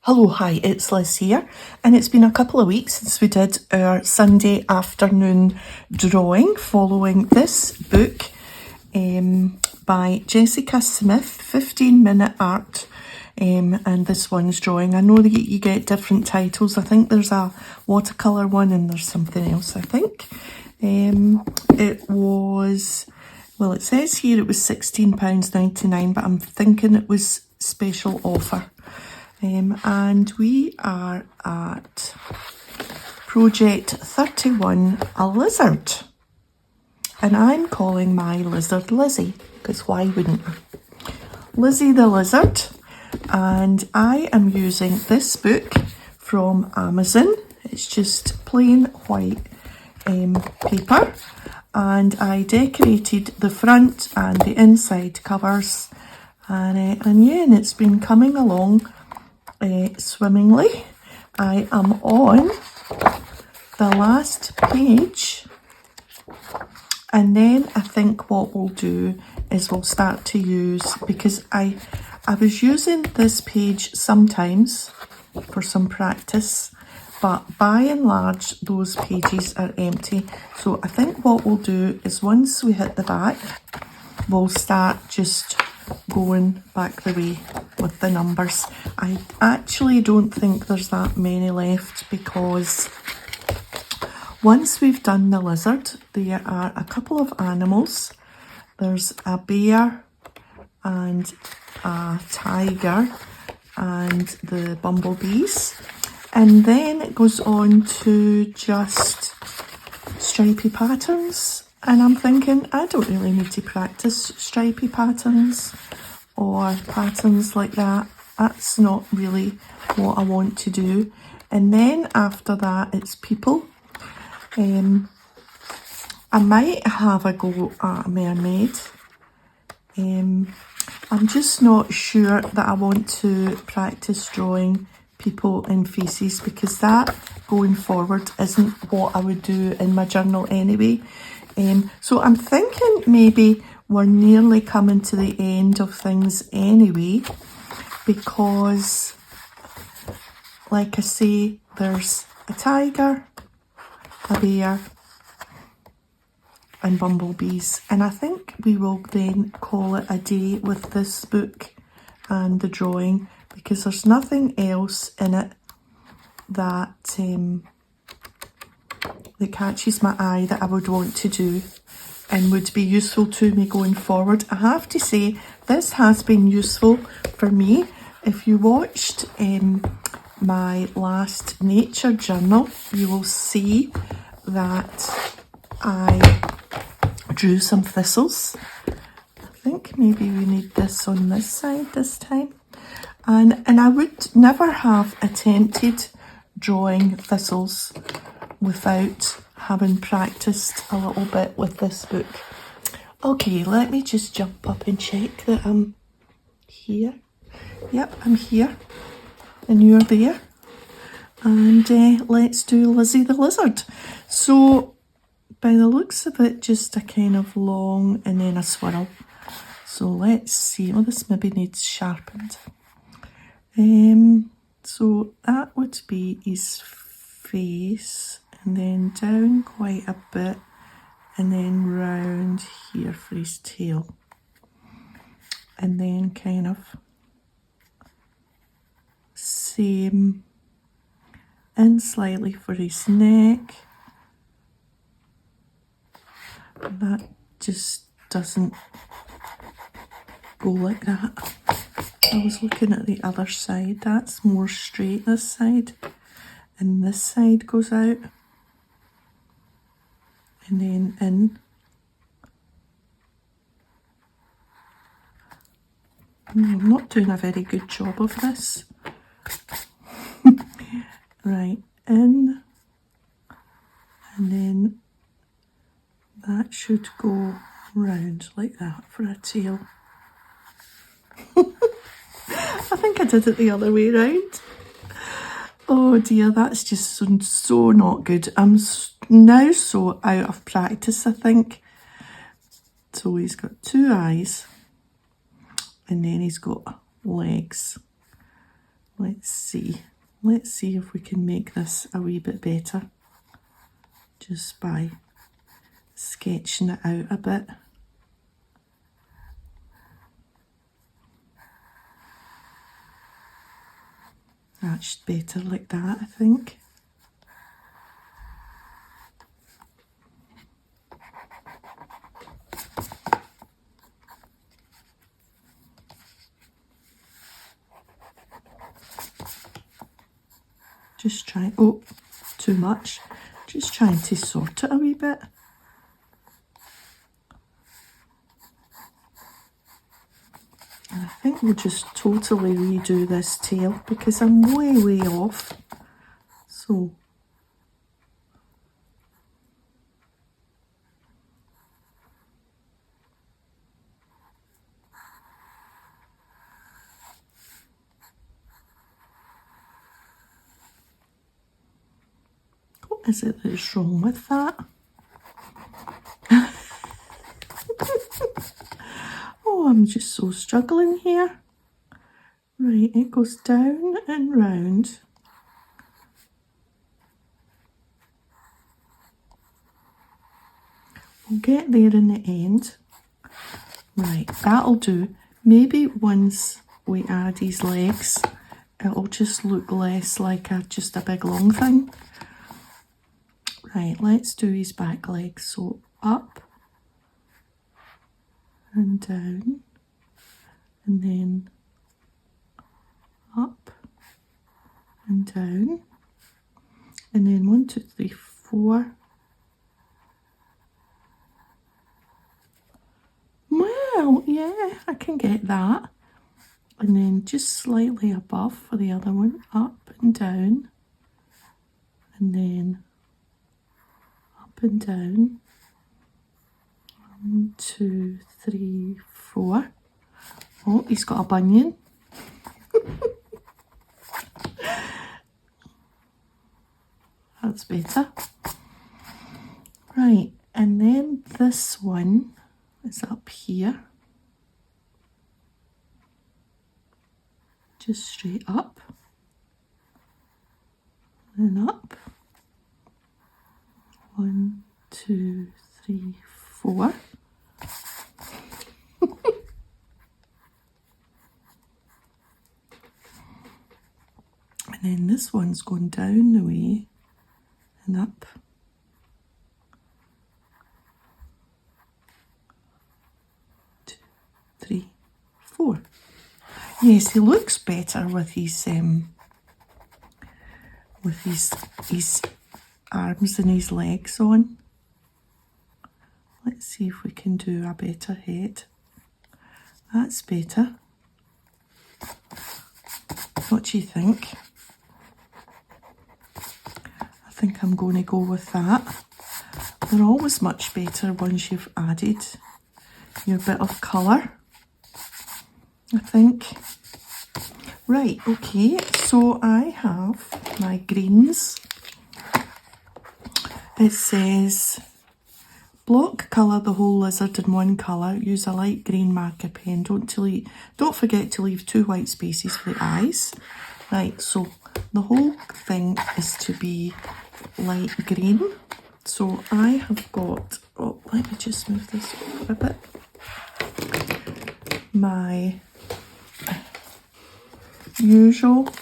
Hello, hi, it's Liz here, and it's been a couple of weeks since we did our Sunday afternoon drawing following this book by Jessica Smith, 15-minute art, and this one's drawing. I know that you get different titles. I think there's a watercolour one and there's something else, I think. It was, well, it says here it was £16.99, but I'm thinking it was special offer. And we are at project 31, a lizard. And I'm calling my lizard Lizzie, because why wouldn't you? Lizzie the lizard. And I am using this book from Amazon. It's just plain white paper. And I decorated the front and the inside covers. And yeah, and it's been coming along swimmingly. I am on the last page, and then I think what we'll do is we'll start to use, because I was using this page sometimes for some practice, but by and large those pages are empty. So I think what we'll do is once we hit the back, we'll start just going back the way with the numbers. I actually don't think there's that many left, because once we've done the lizard, there are a couple of animals. There's a bear and a tiger and the bumblebees, and then it goes on to just stripy patterns. And I'm thinking, I don't really need to practice stripy patterns or patterns like that. That's not really what I want to do. And then after that, it's people. I might have a go at a mermaid. I'm just not sure that I want to practice drawing people in faces, because that going forward isn't what I would do in my journal anyway. So I'm thinking maybe we're nearly coming to the end of things anyway, because like I say, there's a tiger, a bear and bumblebees, and I think we will then call it a day with this book and the drawing, because there's nothing else in it that that catches my eye that I would want to do and would be useful to me going forward. I have to say, this has been useful for me. If you watched my last nature journal, you will see that I drew some thistles. I think maybe we need this on this side this time. And I would never have attempted drawing thistles without having practiced a little bit with this book. Okay, let me just jump up and check that I'm here. Yep, I'm here and you're there. And let's do Lizzie the lizard. So by the looks of it, just a kind of long and then a swirl. So let's see. Oh, this maybe needs sharpened. So that would be his face, and then down quite a bit, and then round here for his tail, and then kind of same and slightly for his neck. But that just doesn't go like that. I was looking at the other side. That's more straight, this side, and this side goes out and then in. I'm not doing a very good job of this. Right, in, and then that should go round like that for a tail. I think I did it the other way round. Oh dear, that's just so not good. I'm now so out of practice, I think. So he's got two eyes, and then he's got legs. Let's see. Let's see if we can make this a wee bit better just by sketching it out a bit. That's better like that, I think. Just trying, oh, too much. Just trying to sort it a wee bit. And I think we'll just totally redo this tail because I'm way off. So, what is it that's wrong with that? Oh, I'm just so struggling here. Right, it goes down and round. We'll get there in the end. Right, that'll do. Maybe once we add his legs, it'll just look less like just a big long thing. Right, let's do his back legs. So up and down, and then up and down, and then 1, 2, 3, 4. Well, yeah, I can get that. And then just slightly above for the other one, up and down, and then up and down. 1, 2, 3, 4. Oh, he's got a bunion. That's better. Right, and then this one is up here. Just straight up and up. 1, 2, 3, 4. And then this one's going down the way and up. 2, 3, 4. Yes, he looks better with his arms and his legs on. Let's see if we can do a better head. That's better. What do you think? I think I'm going to go with that. They're always much better once you've added your bit of colour, I think. Right, okay, so I have my greens. It says, block colour the whole lizard in one colour. Use a light green marker pen. Don't forget to leave 2 white spaces for the eyes. Right, so the whole thing is to be light green. So I have got, oh, let me just move this over a bit. My usual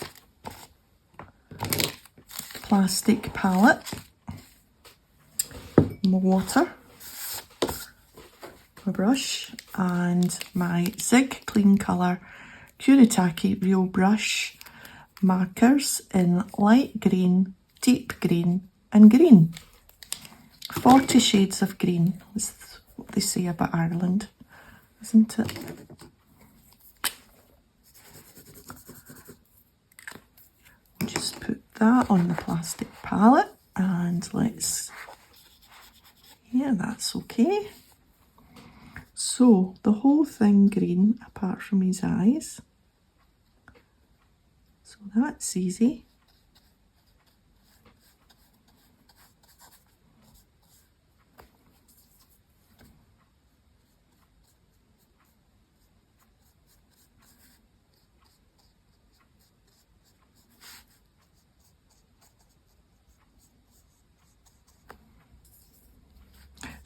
plastic palette, my water, my brush, and my Zig Clean Colour Kuretake Real Brush markers in light green, deep green and green. 40 shades of green is what they say about Ireland, isn't it? Just put that on the plastic palette and let's, yeah, that's okay. So the whole thing green apart from his eyes. So that's easy.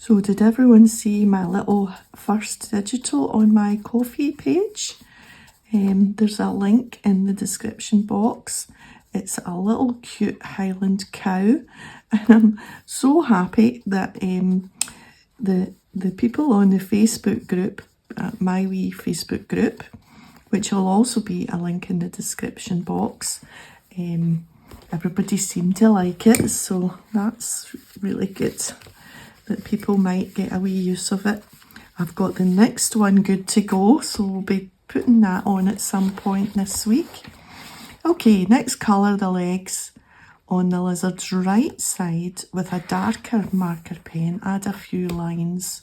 So did everyone see my little first digital on my Ko-fi page? There's a link in the description box. It's a little cute Highland cow, and I'm so happy that the people on the Facebook group, my wee Facebook group, which will also be a link in the description box, everybody seemed to like it, so that's really good that people might get a wee use of it. I've got the next one good to go, so we'll be putting that on at some point this week. Okay, next colour the legs on the lizard's right side with a darker marker pen. Add a few lines.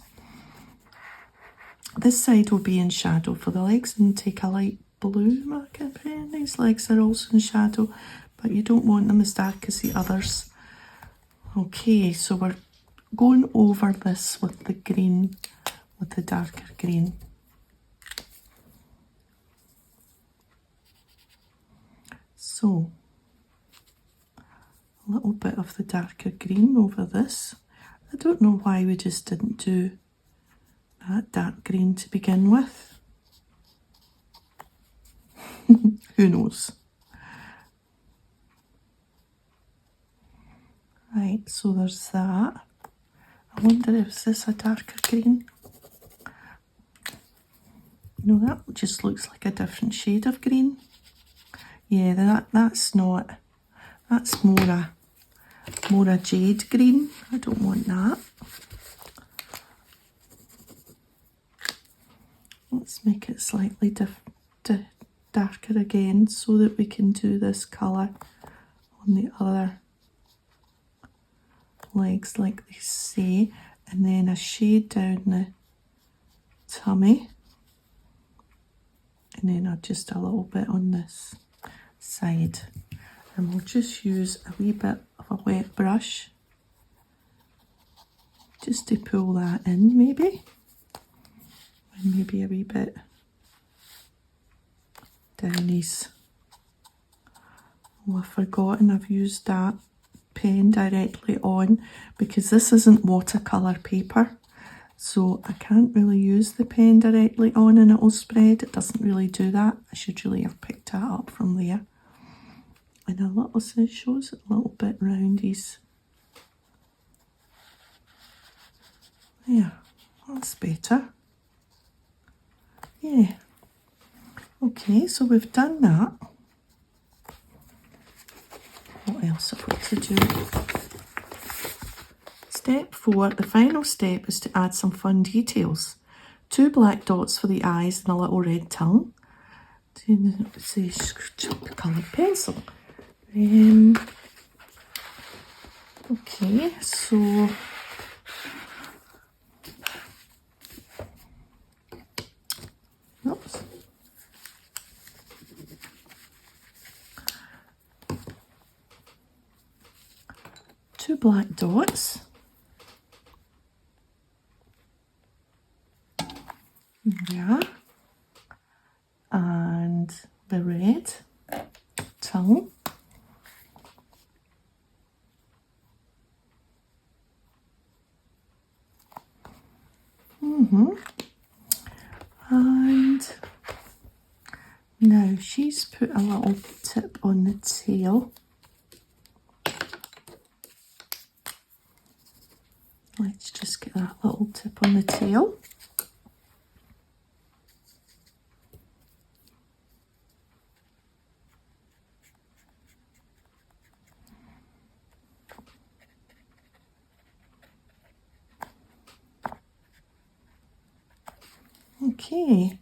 This side will be in shadow for the legs, and take a light blue marker pen. These legs are also in shadow, but you don't want them as dark as the others. Okay, so we're going over this with the green, with the darker green. So, a little bit of the darker green over this. I don't know why we just didn't do that dark green to begin with. Who knows? Right, so there's that. I wonder if this a darker green. No, that just looks like a different shade of green. Yeah, that's not. That's more a jade green. I don't want that. Let's make it slightly darker again so that we can do this colour on the other legs like they say, and then a shade down the tummy, and then just a little bit on this side. And we'll just use a wee bit of a wet brush just to pull that in, maybe, and maybe a wee bit down these. Oh, I've forgotten I've used that pen directly on, because this isn't watercolour paper, so I can't really use the pen directly on and it will spread. It doesn't really do that. I should really have picked that up from there. And a little, so it shows it a little bit round these. Yeah, that's better. Yeah. Okay, so we've done that. What else have we to do? Step 4, the final step, is to add some fun details. 2 black dots for the eyes and a little red tongue. Say coloured pencil. Okay, so oops. Two black dots. Yeah. And the red tongue. And now she's put a little tip on the tail. Let's just get that little tip on the tail. Okay,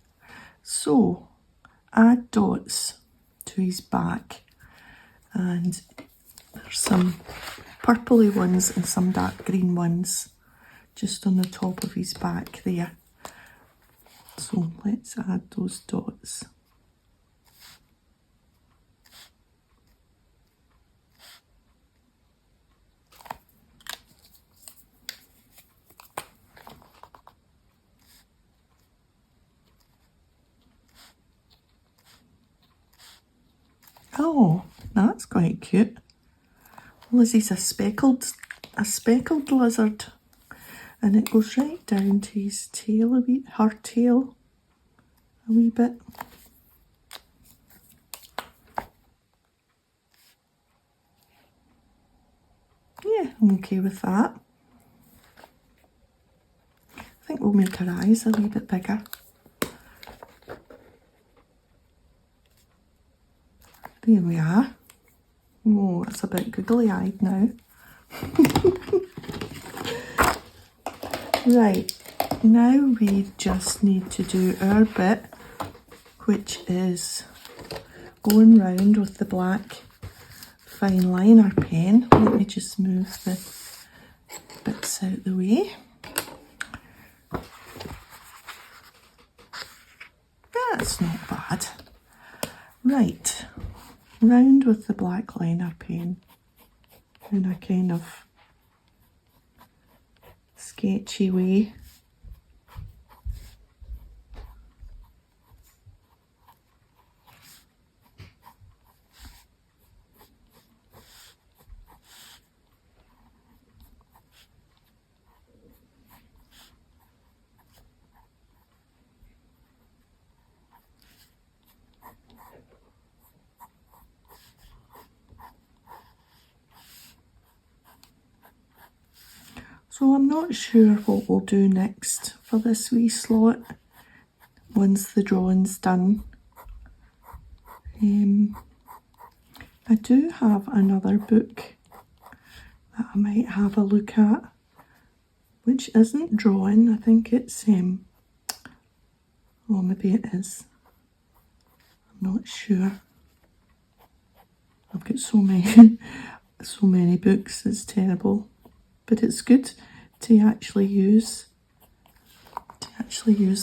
so add dots to his back, and there's some purpley ones and some dark green ones just on the top of his back there. So let's add those dots. Oh, that's quite cute. Lizzie's a speckled lizard. and it goes right down to his tail a wee, her tail a wee bit. Yeah, I'm okay with that. I think we'll make her eyes a wee bit bigger. There we are. Oh, it's a bit googly-eyed now. Right, now we just need to do our bit, which is going round with the black fine liner pen. Let me just move the bits out the way. That's not bad. Right, round with the black liner pen in a kind of sketchy way. So I'm not sure what we'll do next for this wee slot once the drawing's done. I do have another book that I might have a look at, which isn't drawing. I think it's, oh, maybe it is. I'm not sure. I've got so many, so many books, it's terrible. But it's good to actually use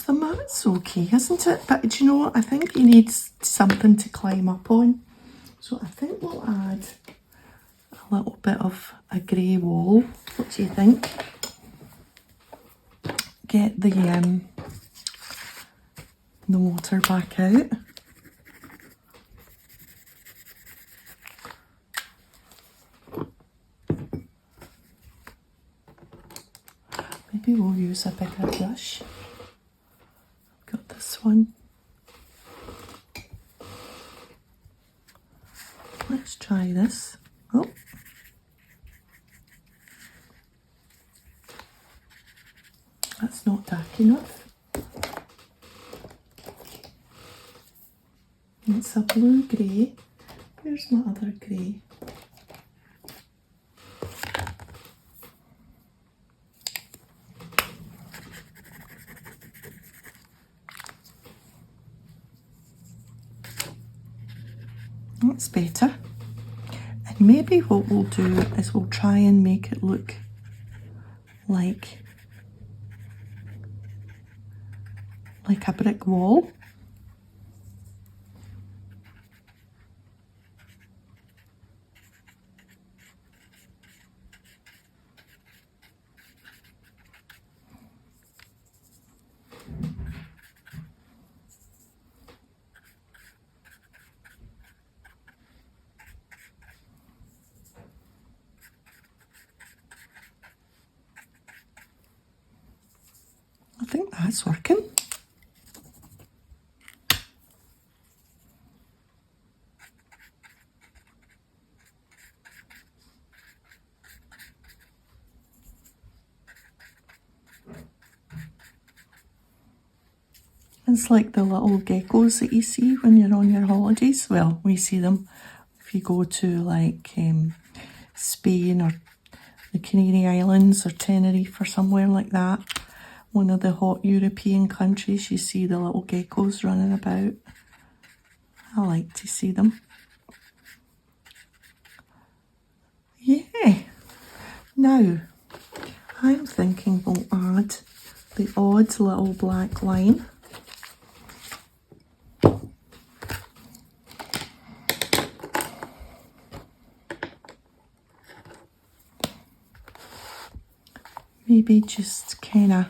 them. That's okay, isn't it? But do you know what? I think he needs something to climb up on. So I think we'll add a little bit of a grey wall. What do you think? Get the water back out. Maybe we'll use a bigger brush. I've got this one. Let's try this. Oh. That's not dark enough. It's a blue-grey. Where's my other grey? That's better. And maybe what we'll do is we'll try and make it look like a brick wall. I think that's working. It's like the little geckos that you see when you're on your holidays. Well, we see them if you go to like Spain or the Canary Islands or Tenerife or somewhere like that. One of the hot European countries, you see the little geckos running about. I like to see them. Yeah. Now, I'm thinking we'll add the odd little black line. Maybe just kind of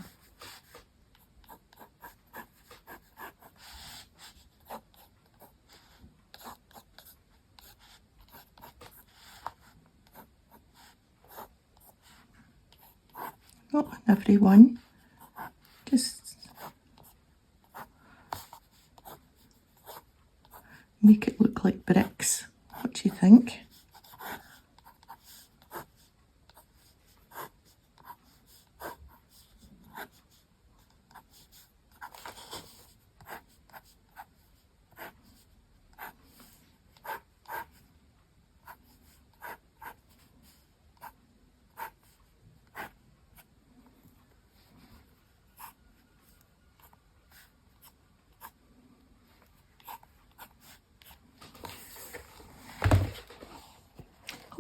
Not on every one. Just make it look like bricks. What do you think?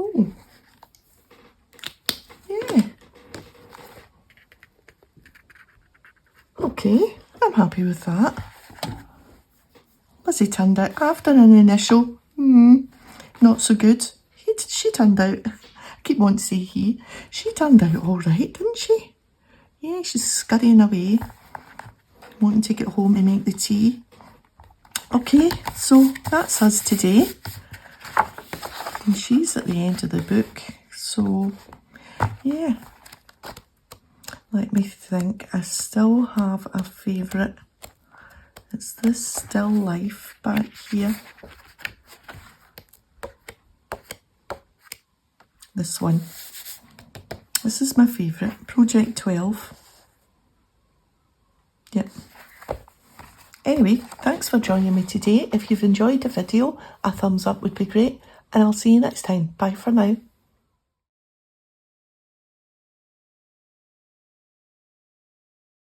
Oh, yeah. Okay, I'm happy with that. Lizzie turned out after an initial, not so good. She turned out, I keep wanting to say he, she turned out all right, didn't she? Yeah, she's scurrying away, wanting to get home to make the tea. Okay, so that's us today. And she's at the end of the book, so yeah. Let me think, I still have a favourite. It's this Still Life back here. This one. This is my favourite, Project 12. Yep. Anyway, thanks for joining me today. If you've enjoyed the video, a thumbs up would be great. And I'll see you next time. Bye for now.